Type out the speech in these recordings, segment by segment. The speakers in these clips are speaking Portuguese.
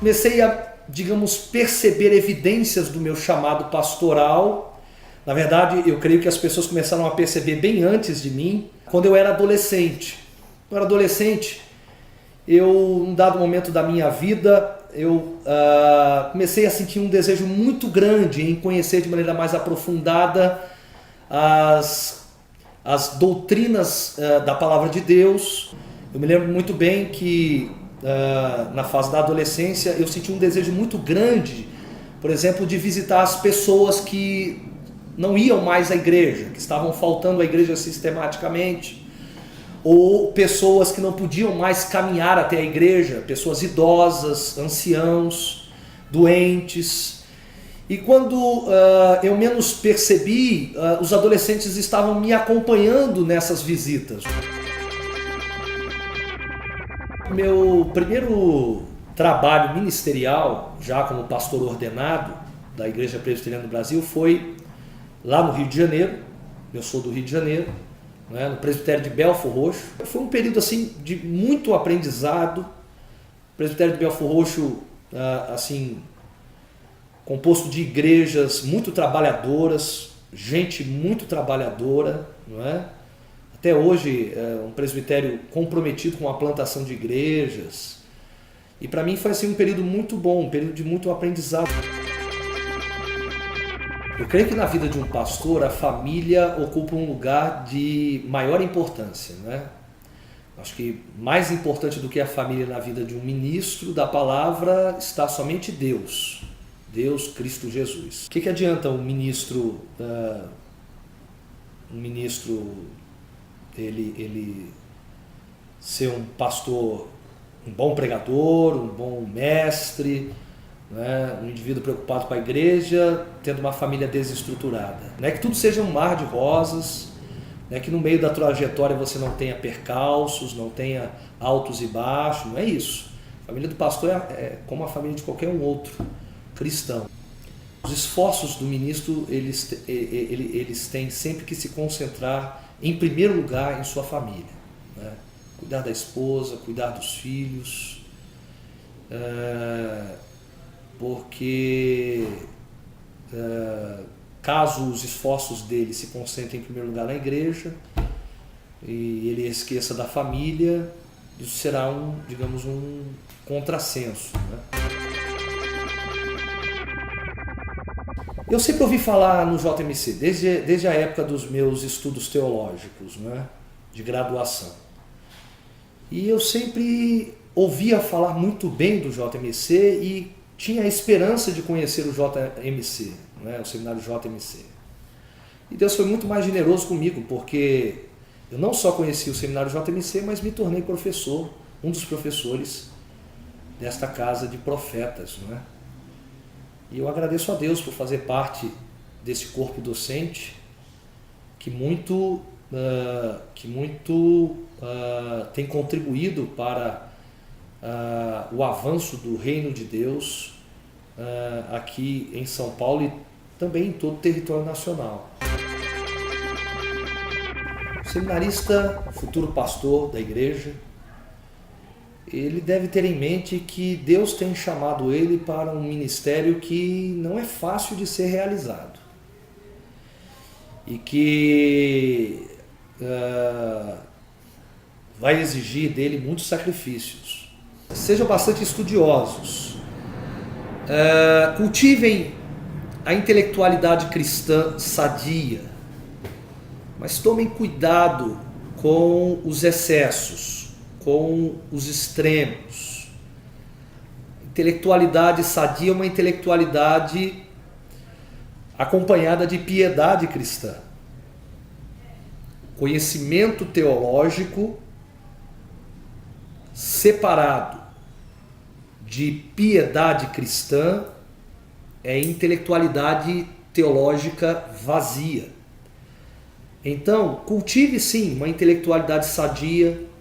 comecei a, digamos, perceber evidências do meu chamado pastoral. Na verdade, eu creio que as pessoas começaram a perceber bem antes de mim, quando eu era adolescente. Num dado momento da minha vida, eu comecei a sentir um desejo muito grande em conhecer de maneira mais aprofundada as doutrinas da Palavra de Deus. Eu me lembro muito bem que na fase da adolescência eu senti um desejo muito grande, por exemplo, de visitar as pessoas que não iam mais à igreja, que estavam faltando à igreja sistematicamente, ou pessoas que não podiam mais caminhar até a igreja, pessoas idosas, anciãos, doentes. E quando eu menos percebi, os adolescentes estavam me acompanhando nessas visitas. Meu primeiro trabalho ministerial, já como pastor ordenado da Igreja Presbiteriana do Brasil, foi lá no Rio de Janeiro. Eu sou do Rio de Janeiro, né, no presbitério de Belfor Roxo. Foi um período assim de muito aprendizado. O presbitério de Belfor Roxo, assim, composto de igrejas muito trabalhadoras, gente muito trabalhadora, não é? Até hoje é um presbitério comprometido com a plantação de igrejas. E para mim foi assim um período muito bom, um período de muito aprendizado. Eu creio que na vida de um pastor a família ocupa um lugar de maior importância, né? Acho que mais importante do que a família na vida de um ministro da palavra está somente Deus. Deus, Cristo Jesus. O que adianta um ministro ele ser um pastor, um bom pregador, um bom mestre, né, um indivíduo preocupado com a igreja, tendo uma família desestruturada? Não é que tudo seja um mar de rosas, não é que no meio da trajetória você não tenha percalços, não tenha altos e baixos, não é isso. A família do pastor é como a família de qualquer um outro cristão. Os esforços do ministro, eles têm sempre que se concentrar em primeiro lugar em sua família, né? Cuidar da esposa, cuidar dos filhos, porque caso os esforços dele se concentrem em primeiro lugar na igreja e ele esqueça da família, isso será um contrassenso, né? Eu sempre ouvi falar no JMC, desde a época dos meus estudos teológicos, né, de graduação. E eu sempre ouvia falar muito bem do JMC e tinha a esperança de conhecer o JMC, né, o seminário JMC. E Deus foi muito mais generoso comigo, porque eu não só conheci o seminário JMC, mas me tornei professor, um dos professores desta casa de profetas, né? E eu agradeço a Deus por fazer parte desse corpo docente que muito tem contribuído para o avanço do reino de Deus aqui em São Paulo e também em todo o território nacional. O seminarista, futuro pastor da igreja, ele deve ter em mente que Deus tem chamado ele para um ministério que não é fácil de ser realizado e que vai exigir dele muitos sacrifícios. Sejam bastante estudiosos, cultivem a intelectualidade cristã sadia, mas tomem cuidado com os excessos, com os extremos. Intelectualidade sadia é uma intelectualidade acompanhada de piedade cristã. Conhecimento teológico separado de piedade cristã é intelectualidade teológica vazia. Então, cultive sim uma intelectualidade sadia,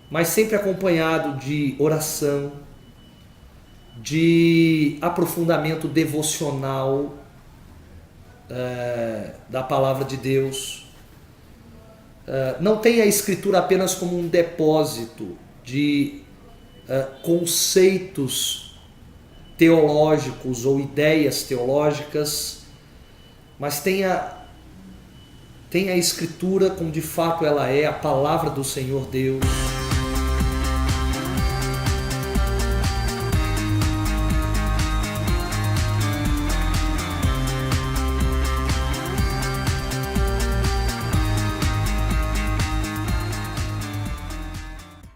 mas sempre acompanhado de oração, de aprofundamento devocional da palavra de Deus. Não tenha a Escritura apenas como um depósito de conceitos teológicos ou ideias teológicas, mas tenha a Escritura como de fato ela é, a palavra do Senhor Deus,